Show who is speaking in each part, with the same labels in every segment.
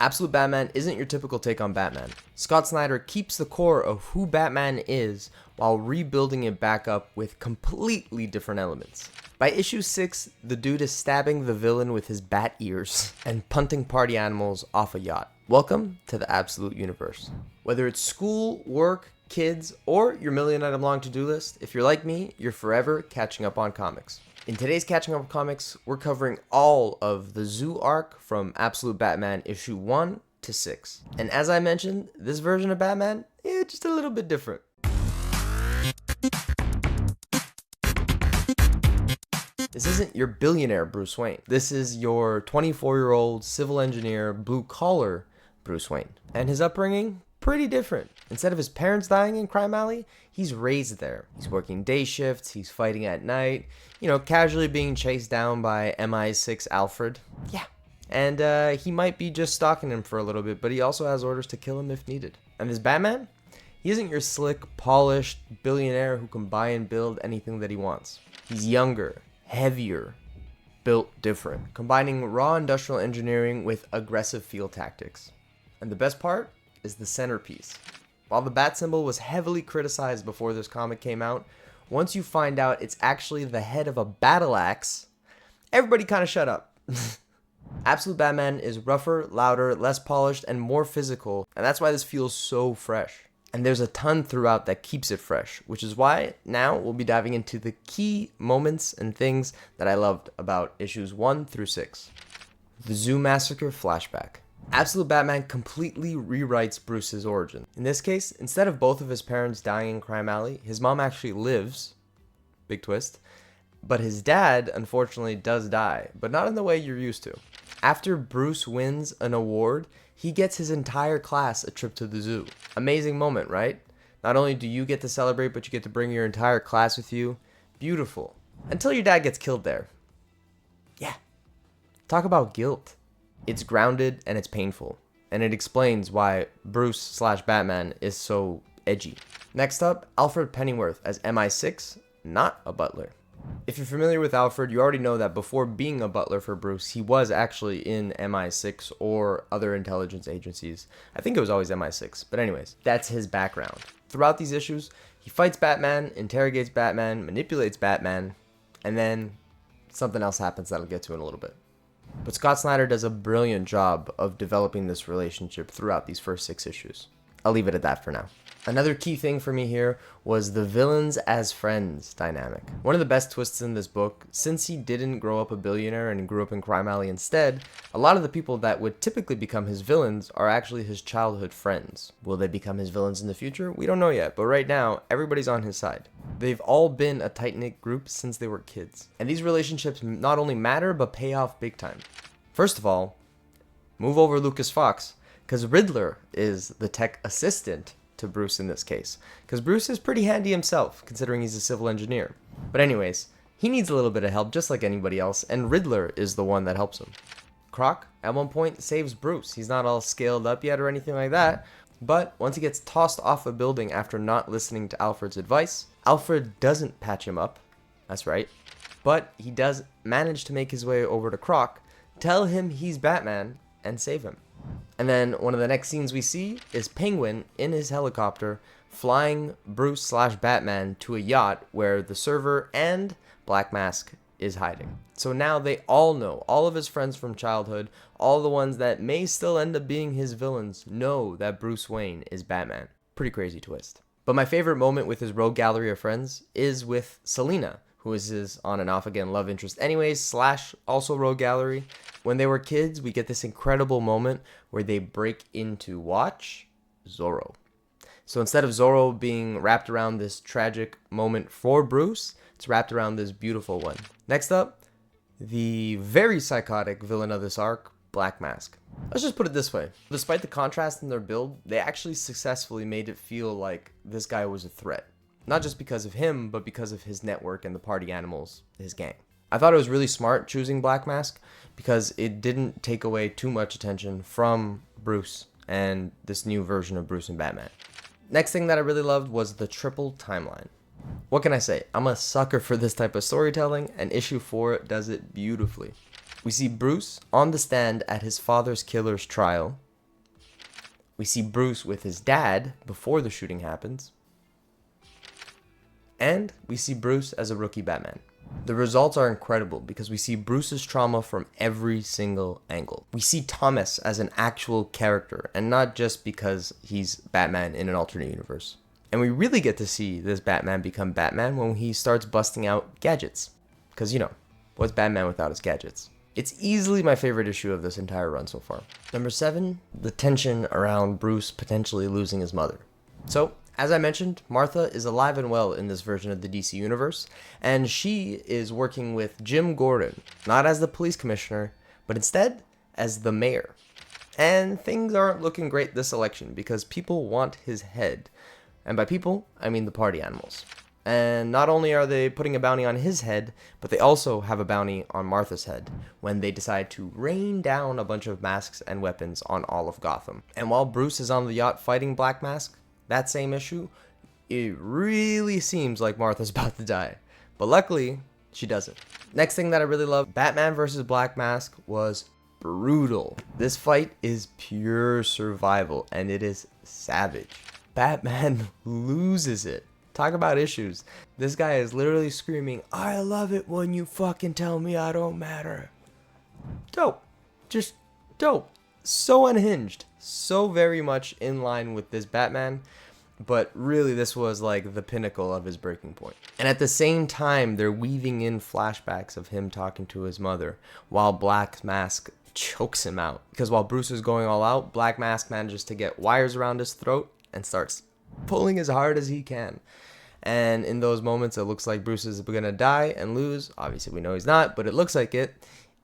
Speaker 1: Absolute Batman isn't your typical take on Batman. Scott Snyder keeps the core of who Batman is while rebuilding it back up with completely different elements. By issue 6, the dude is stabbing the villain with his bat ears and punting party animals off a yacht. Welcome to the Absolute Universe. Whether it's school, work, kids, or your million-item long to-do list, if you're like me, you're forever catching up on comics. In today's Catching Up on Comics, we're covering all of the Zoo arc from Absolute Batman issue 1 to 6. And as I mentioned, this version of Batman, just a little bit different. This isn't your billionaire Bruce Wayne. This is your 24-year-old civil engineer, blue-collar Bruce Wayne. And his upbringing, pretty different. Instead of his parents dying in Crime Alley, he's raised there. He's working day shifts, he's fighting at night, casually being chased down by MI6 Alfred. Yeah. And he might be just stalking him for a little bit, but he also has orders to kill him if needed. And this Batman, he isn't your slick, polished billionaire who can buy and build anything that he wants. He's younger, heavier, built different, combining raw industrial engineering with aggressive field tactics. And the best part is the centerpiece. While the bat symbol was heavily criticized before this comic came out, once you find out it's actually the head of a battle axe, everybody kind of shut up. Absolute Batman is rougher, louder, less polished, and more physical, and that's why this feels so fresh. And there's a ton throughout that keeps it fresh, which is why now we'll be diving into the key moments and things that I loved about issues 1 through 6. The Zoo Massacre flashback. Absolute Batman completely rewrites Bruce's origin. In this case, instead of both of his parents dying in Crime Alley, his mom actually lives, big twist, but his dad unfortunately does die, but not in the way you're used to. After Bruce wins an award, he gets his entire class a trip to the zoo. Amazing moment, right? Not only do you get to celebrate, but you get to bring your entire class with you. Beautiful. Until your dad gets killed there. Yeah. Talk about guilt. It's grounded and it's painful, and it explains why Bruce/Batman is so edgy. Next up, Alfred Pennyworth as MI6, not a butler. If you're familiar with Alfred, you already know that before being a butler for Bruce, he was actually in MI6 or other intelligence agencies. I think it was always MI6, but anyways, that's his background. Throughout these issues, he fights Batman, interrogates Batman, manipulates Batman, and then something else happens that I'll get to in a little bit. But Scott Snyder does a brilliant job of developing this relationship throughout these first 6 issues. I'll leave it at that for now. Another key thing for me here was the villains as friends dynamic. One of the best twists in this book, since he didn't grow up a billionaire and grew up in Crime Alley instead, a lot of the people that would typically become his villains are actually his childhood friends. Will they become his villains in the future? We don't know yet, but right now, everybody's on his side. They've all been a tight-knit group since they were kids. And these relationships not only matter, but pay off big time. First of all, move over Lucas Fox, because Riddler is the tech assistant to Bruce in this case, because Bruce is pretty handy himself, considering he's a civil engineer. But anyways, he needs a little bit of help just like anybody else, and Riddler is the one that helps him. Croc, at one point, saves Bruce. He's not all scaled up yet or anything like that, but once he gets tossed off a building after not listening to Alfred's advice, Alfred doesn't patch him up, that's right, but he does manage to make his way over to Croc, tell him he's Batman, and save him. And then one of the next scenes we see is Penguin in his helicopter flying Bruce/Batman to a yacht where the server and Black Mask is hiding. So now they all know, all of his friends from childhood, all the ones that may still end up being his villains, know that Bruce Wayne is Batman. Pretty crazy twist. But my favorite moment with his rogue gallery of friends is with Selina, who is his on and off again love interest anyways, / also rogue gallery. When they were kids, we get this incredible moment where they break into watch Zorro. So instead of Zorro being wrapped around this tragic moment for Bruce, it's wrapped around this beautiful one. Next up, the very psychotic villain of this arc, Black Mask. Let's just put it this way. Despite the contrast in their build, they actually successfully made it feel like this guy was a threat. Not just because of him, but because of his network and the party animals, his gang. I thought it was really smart choosing Black Mask because it didn't take away too much attention from Bruce and this new version of Bruce and Batman. Next thing that I really loved was the triple timeline. What can I say? I'm a sucker for this type of storytelling, and issue 4 does it beautifully. We see Bruce on the stand at his father's killer's trial, We see Bruce with his dad before the shooting happens. And we see Bruce as a rookie Batman. The results are incredible because we see Bruce's trauma from every single angle. We see Thomas as an actual character and not just because he's Batman in an alternate universe. And we really get to see this Batman become Batman when he starts busting out gadgets. Because, you know, what's Batman without his gadgets? It's easily my favorite issue of this entire run so far. Number 7, the tension around Bruce potentially losing his mother. So, as I mentioned, Martha is alive and well in this version of the DC Universe, and she is working with Jim Gordon, not as the police commissioner, but instead as the mayor. And things aren't looking great this election because people want his head. And by people, I mean the party animals. And not only are they putting a bounty on his head, but they also have a bounty on Martha's head when they decide to rain down a bunch of masks and weapons on all of Gotham. And while Bruce is on the yacht fighting Black Mask, that same issue, it really seems like Martha's about to die. But luckily, she doesn't. Next thing that I really love, Batman versus Black Mask was brutal. This fight is pure survival, and it is savage. Batman loses it. Talk about issues. This guy is literally screaming, "I love it when you fucking tell me I don't matter." Dope. Just dope. So unhinged. So very much in line with this Batman. But really, this was like the pinnacle of his breaking point. And at the same time, they're weaving in flashbacks of him talking to his mother while Black Mask chokes him out. Because while Bruce is going all out, Black Mask manages to get wires around his throat and starts pulling as hard as he can. And in those moments, it looks like Bruce is going to die and lose. Obviously, we know he's not, but it looks like it.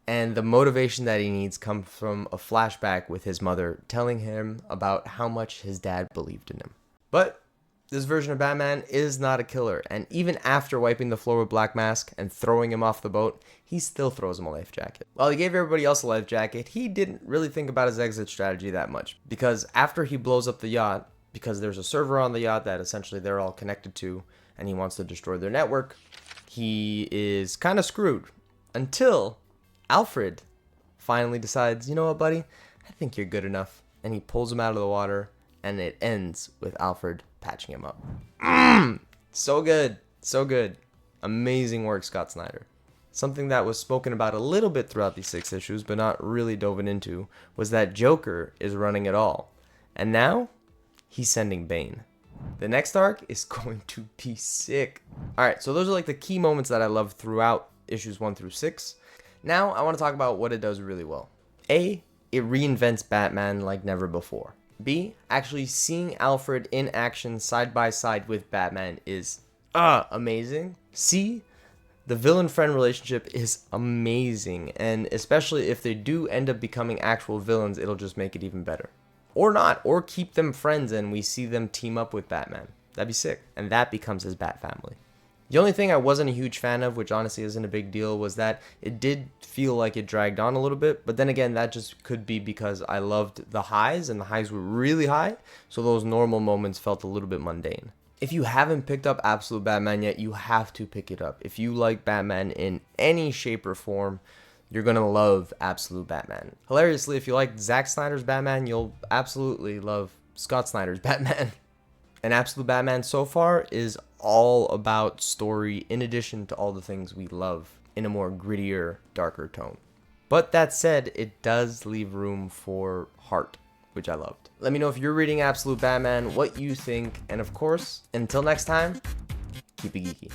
Speaker 1: And the motivation that he needs comes from a flashback with his mother telling him about how much his dad believed in him. But this version of Batman is not a killer. And even after wiping the floor with Black Mask and throwing him off the boat, he still throws him a life jacket. While he gave everybody else a life jacket, he didn't really think about his exit strategy that much. Because after he blows up the yacht, because there's a server on the yacht that essentially they're all connected to, and he wants to destroy their network, he is kind of screwed. Until Alfred finally decides, you know what, buddy? I think you're good enough. And he pulls him out of the water, and it ends with Alfred patching him up. So good. So good. Amazing work, Scott Snyder. Something that was spoken about a little bit throughout these 6 issues, but not really dove into, was that Joker is running it all. And now, he's sending Bane. The next arc is going to be sick. Alright, so those are like the key moments that I love throughout issues 1 through 6. Now, I want to talk about what it does really well. A, it reinvents Batman like never before. B, actually seeing Alfred in action side by side with Batman is amazing. C, the villain-friend relationship is amazing. And especially if they do end up becoming actual villains, it'll just make it even better. Or not, or keep them friends and we see them team up with Batman. That'd be sick. And that becomes his Bat family. The only thing I wasn't a huge fan of, which honestly isn't a big deal, was that it did feel like it dragged on a little bit. But then again, that just could be because I loved the highs, and the highs were really high. So those normal moments felt a little bit mundane. If you haven't picked up Absolute Batman yet, you have to pick it up. If you like Batman in any shape or form, you're going to love Absolute Batman. Hilariously, if you like Zack Snyder's Batman, you'll absolutely love Scott Snyder's Batman. And Absolute Batman so far is all about story in addition to all the things we love in a more grittier, darker tone. But that said, it does leave room for heart, which I loved. Let me know if you're reading Absolute Batman, what you think, and of course, until next time, keep it geeky.